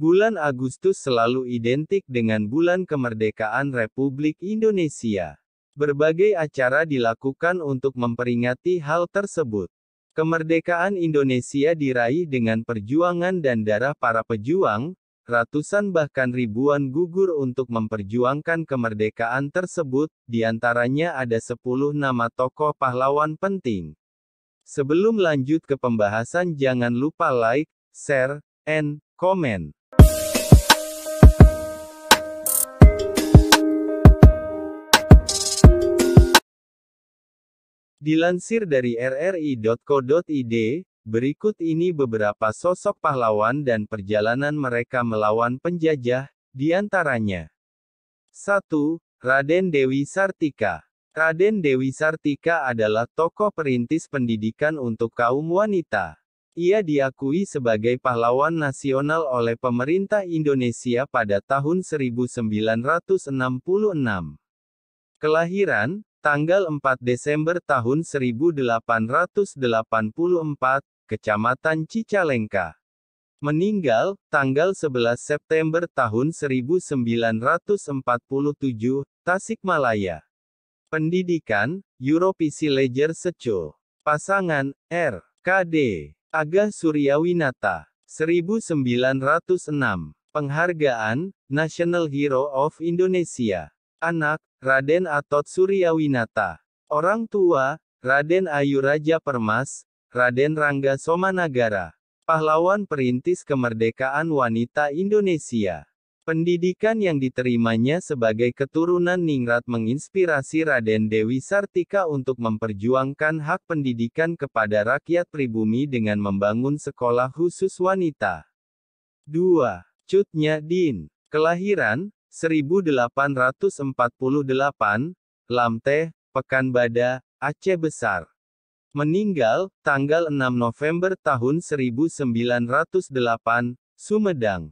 Bulan Agustus selalu identik dengan bulan kemerdekaan Republik Indonesia. Berbagai acara dilakukan untuk memperingati hal tersebut. Kemerdekaan Indonesia diraih dengan perjuangan dan darah para pejuang, ratusan bahkan ribuan gugur untuk memperjuangkan kemerdekaan tersebut, diantaranya ada 10 nama tokoh pahlawan penting. Sebelum lanjut ke pembahasan jangan lupa like, share, and comment. Dilansir dari rri.co.id, berikut ini beberapa sosok pahlawan dan perjalanan mereka melawan penjajah, diantaranya. 1. Raden Dewi Sartika. Raden Dewi Sartika adalah tokoh perintis pendidikan untuk kaum wanita. Ia diakui sebagai pahlawan nasional oleh pemerintah Indonesia pada tahun 1966. Kelahiran, tanggal 4 Desember tahun 1884, Kecamatan Cicalengka. Meninggal, tanggal 11 September tahun 1947, Tasikmalaya. Pendidikan, Europisi Leger Secul. Pasangan, R. K.D. Agah Suryawinata. 1906. Penghargaan, National Hero of Indonesia. Anak, Raden Atot Suryawinata. Orang tua, Raden Ayu Raja Permas, Raden Rangga Somanagara. Pahlawan perintis kemerdekaan wanita Indonesia. Pendidikan yang diterimanya sebagai keturunan ningrat menginspirasi Raden Dewi Sartika untuk memperjuangkan hak pendidikan kepada rakyat pribumi dengan membangun sekolah khusus wanita. 2. Cut Nyak Dien. Kelahiran, 1848, Lamteh, Pekanbadak, Aceh Besar. Meninggal, tanggal 6 November tahun 1908, Sumedang.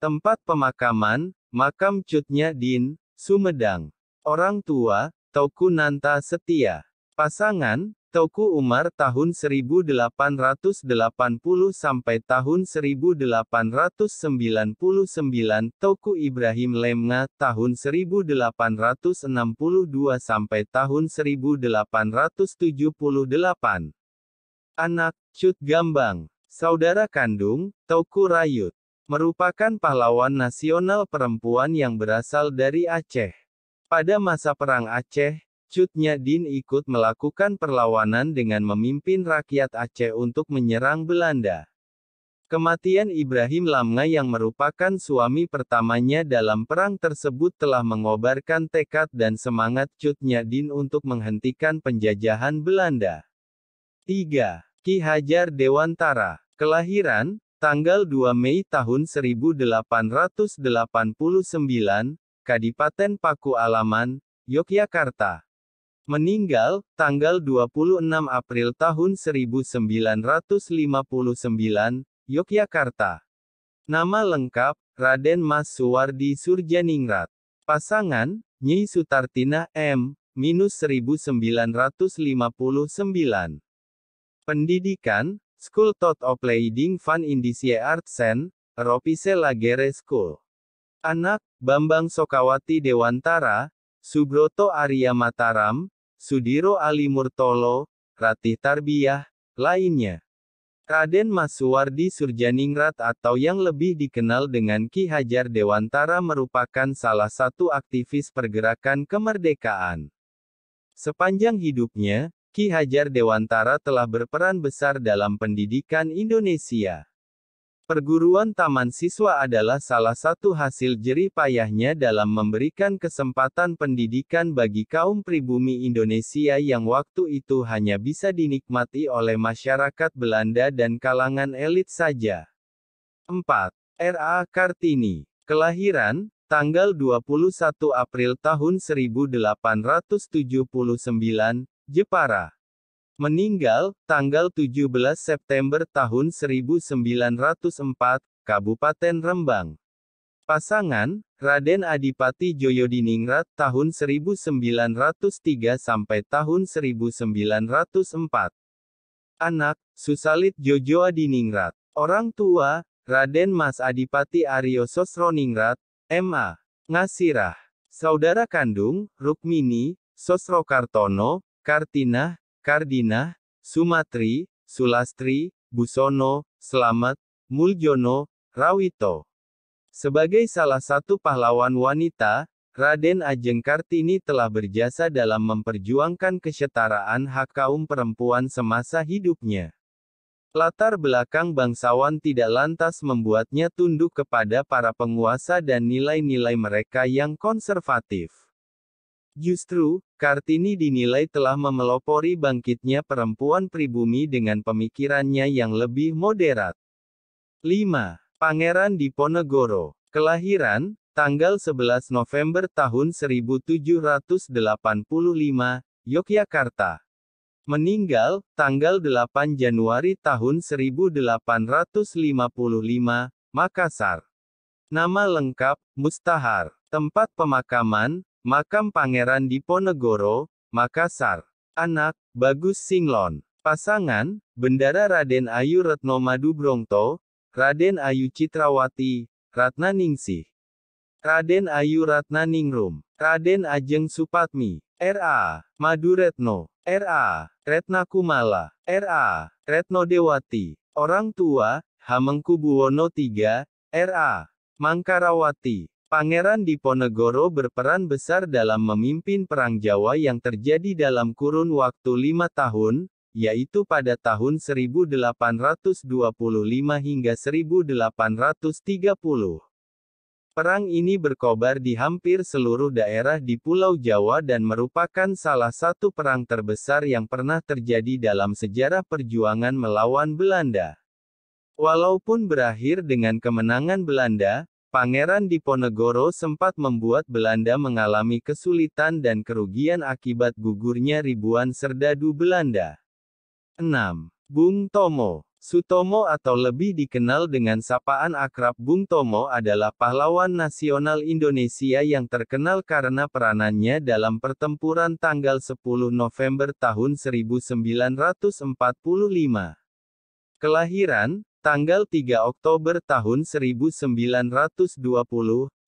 Tempat pemakaman, Makam Cut Nyak Dien, Sumedang. Orang tua, Teuku Nanta Setia. Pasangan, Teuku Umar tahun 1880 sampai tahun 1899, Teuku Ibrahim Lemnga tahun 1862 sampai tahun 1878. Anak, Cut Gambang. Saudara kandung, Teuku Rayut. Merupakan pahlawan nasional perempuan yang berasal dari Aceh. Pada masa Perang Aceh, Cut Nyak Dien ikut melakukan perlawanan dengan memimpin rakyat Aceh untuk menyerang Belanda. Kematian Ibrahim Lamnga yang merupakan suami pertamanya dalam perang tersebut telah mengobarkan tekad dan semangat Cut Nyak Dien untuk menghentikan penjajahan Belanda. 3. Ki Hajar Dewantara. Kelahiran, tanggal 2 Mei tahun 1889, Kadipaten Paku Alaman, Yogyakarta. Meninggal, tanggal 26 April tahun 1959, Yogyakarta. Nama lengkap, Raden Mas Suwardi Surjaningrat. Pasangan, Nyi Sutartina M. 1959. Pendidikan, School tot Opleiding van Indische Artsen, Europese Lagere School. Anak, Bambang Sokawati Dewantara, Subroto Arya Mataram, Sudiro Ali Murtolo, Ratih Tarbiyah, lainnya. Raden Mas Suwardi Surjaningrat atau yang lebih dikenal dengan Ki Hajar Dewantara merupakan salah satu aktivis pergerakan kemerdekaan. Sepanjang hidupnya, Ki Hajar Dewantara telah berperan besar dalam pendidikan Indonesia. Perguruan taman siswa adalah salah satu hasil jerih payahnya dalam memberikan kesempatan pendidikan bagi kaum pribumi Indonesia yang waktu itu hanya bisa dinikmati oleh masyarakat Belanda dan kalangan elit saja. 4. R.A. Kartini. Kelahiran, tanggal 21 April tahun 1879, Jepara. Meninggal, tanggal 17 September tahun 1904, Kabupaten Rembang. Pasangan, Raden Adipati Djoyodiningrat tahun 1903 sampai tahun 1904. Anak, Susalit Jojo Adiningrat. Orang tua, Raden Mas Adipati Aryo Sosroningrat, M.A. Ngasirah. Saudara kandung, Rukmini, Sosrokartono, Kartinah, Kardinah, Sumatri, Sulastri, Busono, Slamet, Muljono, Rawito. Sebagai salah satu pahlawan wanita, Raden Ajeng Kartini telah berjasa dalam memperjuangkan kesetaraan hak kaum perempuan semasa hidupnya. Latar belakang bangsawan tidak lantas membuatnya tunduk kepada para penguasa dan nilai-nilai mereka yang konservatif. Justru, Kartini dinilai telah memelopori bangkitnya perempuan pribumi dengan pemikirannya yang lebih moderat. 5. Pangeran Diponegoro. Kelahiran, tanggal 11 November tahun 1785, Yogyakarta. Meninggal, tanggal 8 Januari tahun 1855, Makassar. Nama lengkap, Mustahar. Tempat pemakaman, Makam Pangeran Diponegoro, Makassar. Anak, Bagus Singlon. Pasangan, Bendara Raden Ayu Retno Madubrongto, Raden Ayu Citrawati, Ratnaningsih. Raden Ayu Ratnaningrum. Raden Ajeng Supatmi. R.A. Maduretno. R.A. Retnakumala. R.A. Retno Dewati. Orang tua, Hamengkubuwono III, R.A. Mangkarawati. Pangeran Diponegoro berperan besar dalam memimpin Perang Jawa yang terjadi dalam kurun waktu 5 tahun, yaitu pada tahun 1825 hingga 1830. Perang ini berkobar di hampir seluruh daerah di Pulau Jawa dan merupakan salah satu perang terbesar yang pernah terjadi dalam sejarah perjuangan melawan Belanda. Walaupun berakhir dengan kemenangan Belanda, Pangeran Diponegoro sempat membuat Belanda mengalami kesulitan dan kerugian akibat gugurnya ribuan serdadu Belanda. 6. Bung Tomo. Sutomo atau lebih dikenal dengan sapaan akrab Bung Tomo adalah pahlawan nasional Indonesia yang terkenal karena peranannya dalam pertempuran tanggal 10 November tahun 1945. Kelahiran, tanggal 3 Oktober tahun 1920,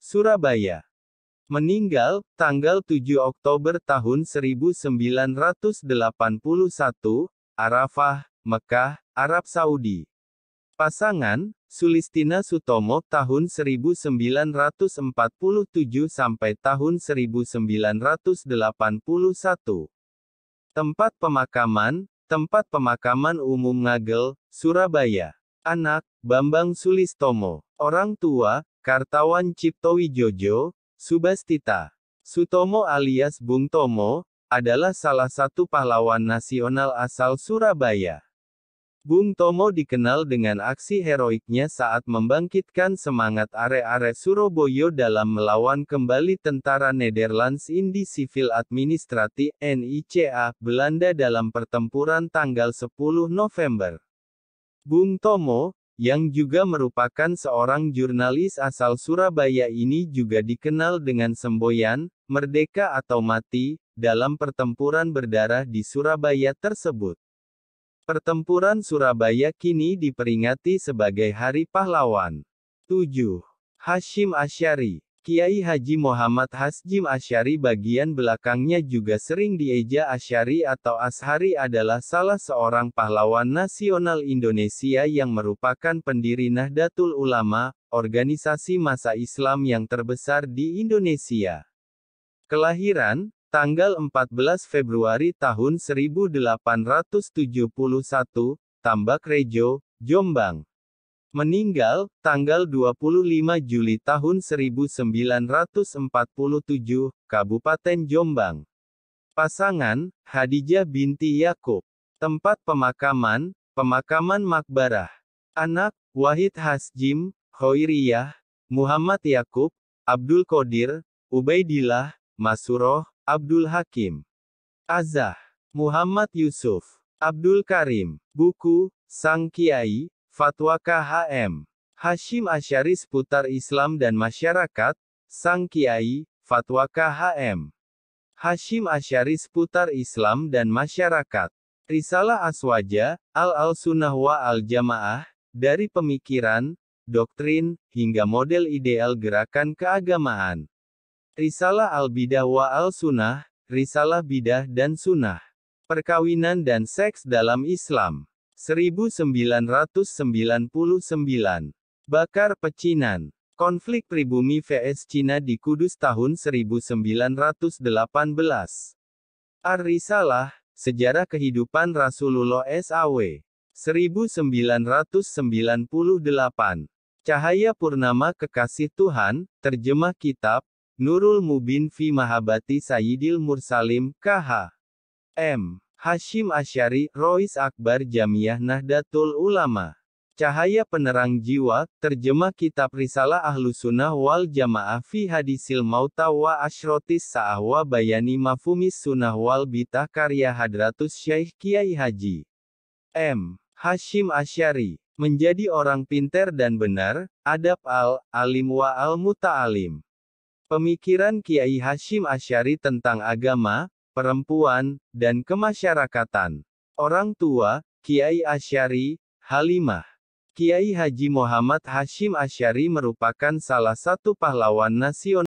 Surabaya. Meninggal, tanggal 7 Oktober tahun 1981, Arafah, Mekah, Arab Saudi. Pasangan, Sulistina Sutomo tahun 1947 sampai tahun 1981. Tempat pemakaman umum Ngagel, Surabaya. Anak, Bambang Sulistomo. Orang tua, Kartawan Ciptowijojo, Subastita. Sutomo alias Bung Tomo, adalah salah satu pahlawan nasional asal Surabaya. Bung Tomo dikenal dengan aksi heroiknya saat membangkitkan semangat arek-arek Surabaya dalam melawan kembali tentara Nederlands Indie Civil Administratie (NICA) Belanda dalam pertempuran tanggal 10 November. Bung Tomo, yang juga merupakan seorang jurnalis asal Surabaya ini juga dikenal dengan semboyan, "Merdeka atau Mati", dalam pertempuran berdarah di Surabaya tersebut. Pertempuran Surabaya kini diperingati sebagai Hari Pahlawan. 7. Hasyim Asy'ari. Kiai Haji Muhammad Hasyim Asy'ari bagian belakangnya juga sering dieja Asy'ari atau Ashari adalah salah seorang pahlawan nasional Indonesia yang merupakan pendiri Nahdlatul Ulama, organisasi massa Islam yang terbesar di Indonesia. Kelahiran, tanggal 14 Februari tahun 1871, Tambak Rejo, Jombang. Meninggal, tanggal 25 Juli tahun 1947, Kabupaten Jombang. Pasangan, Hadijah binti Yakub. Tempat pemakaman, Pemakaman Makbarah. Anak, Wahid Hasyim, Khoiriyah, Muhammad Yakub, Abdul Qadir, Ubaidillah, Masuroh, Abdul Hakim. Azah. Muhammad Yusuf. Abdul Karim. Buku, Sang Kiai, Fatwa KHM. Hasyim Asy'ari seputar Islam dan Masyarakat, Sang Kiai, Fatwa KHM. Hasyim Asy'ari seputar Islam dan Masyarakat. Risalah Aswaja, Al-Sunnah wa Al-Jamaah, dari Pemikiran, doktrin, hingga model ideal gerakan keagamaan. Risalah Al-Bidah wa Al-Sunnah, Risalah Bidah dan Sunnah. Perkawinan dan Seks dalam Islam. 1999. Bakar Pecinan. Konflik pribumi vs Cina di Kudus tahun 1918. Ar-Risalah, Sejarah Kehidupan Rasulullah SAW. 1998. Cahaya Purnama Kekasih Tuhan, terjemah kitab, Nurul Mubin fi Mahabati Sayyidil Mursalim, KH. M. Hashim Asy'ari, Rois Akbar Jamiah Nahdlatul Ulama. Cahaya Penerang Jiwa, terjemah kitab Risalah Ahlussunnah wal Jamaah fi Hadisil Mauta wa Asyrotis Sa'ah wa Bayani Mafhumis Sunnah wal Bidah karya Hadratus Syekh Kiai Haji M. Hashim Asy'ari. Menjadi orang pinter dan benar, adab al-alim wa al-muta'alim. Pemikiran Kiai Hashim Asy'ari tentang agama, perempuan, dan kemasyarakatan. Orang tua, Kiai Asy'ari, Halimah. Kiai Haji Muhammad Hashim Asy'ari merupakan salah satu pahlawan nasional